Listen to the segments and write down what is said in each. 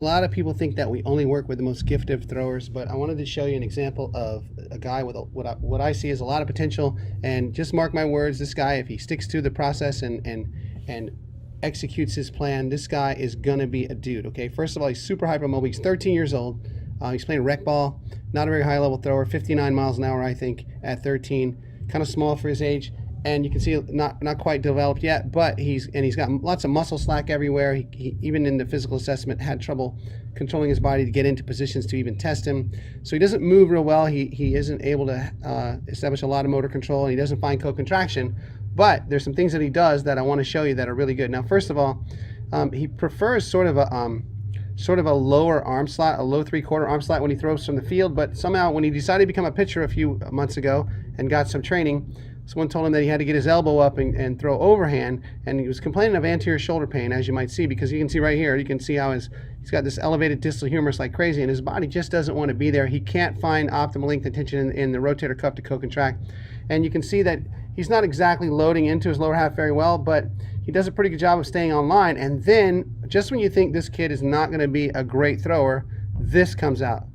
A lot of people think that we only work with the most gifted throwers, but I wanted to show you an example of a guy with what I see as a lot of potential. And just mark my words, this guy, if he sticks to the process and executes his plan, this guy is gonna be a dude. Okay, first of all, he's super hypermobile. He's 13 years old. He's playing rec ball, not a very high level thrower, 59 miles an hour, I think, at 13. Kind of small for his age, and you can see not quite developed yet, but he's got lots of muscle slack everywhere. He even in the physical assessment had trouble controlling his body to get into positions to even test him. So he doesn't move real well. He isn't able to establish a lot of motor control, and he doesn't find co-contraction. But there's some things that he does that I want to show you that are really good. Now, first of all, he prefers sort of a lower arm slot, a low 3/4 arm slot when he throws from the field. But somehow when he decided to become a pitcher a few months ago and got some training, someone told him that he had to get his elbow up and throw overhand, and he was complaining of anterior shoulder pain, as you might see, because you can see right here, you can see how he's got this elevated distal humerus like crazy, and his body just doesn't want to be there. He can't find optimal length and tension in the rotator cuff to co-contract, and you can see that he's not exactly loading into his lower half very well, but he does a pretty good job of staying online. And then just when you think this kid is not going to be a great thrower, this comes out.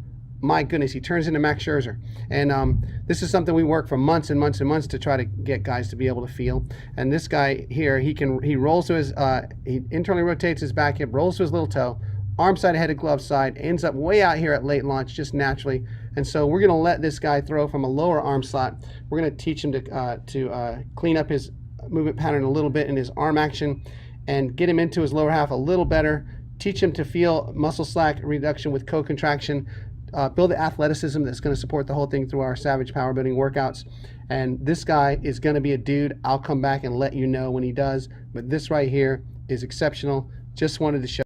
My goodness, he turns into Max Scherzer. And this is something we work for months and months and months to try to get guys to be able to feel. And this guy here, he rolls to his, he internally rotates his back hip, rolls to his little toe, arm side ahead of glove side, ends up way out here at late launch just naturally. And so we're going to let this guy throw from a lower arm slot. We're going to teach him to clean up his movement pattern a little bit in his arm action and get him into his lower half a little better, teach him to feel muscle slack reduction with co-contraction, build the athleticism that's going to support the whole thing through our Savage Power Building workouts. And this guy is going to be a dude. I'll come back and let you know when he does. But this right here is exceptional. Just wanted to show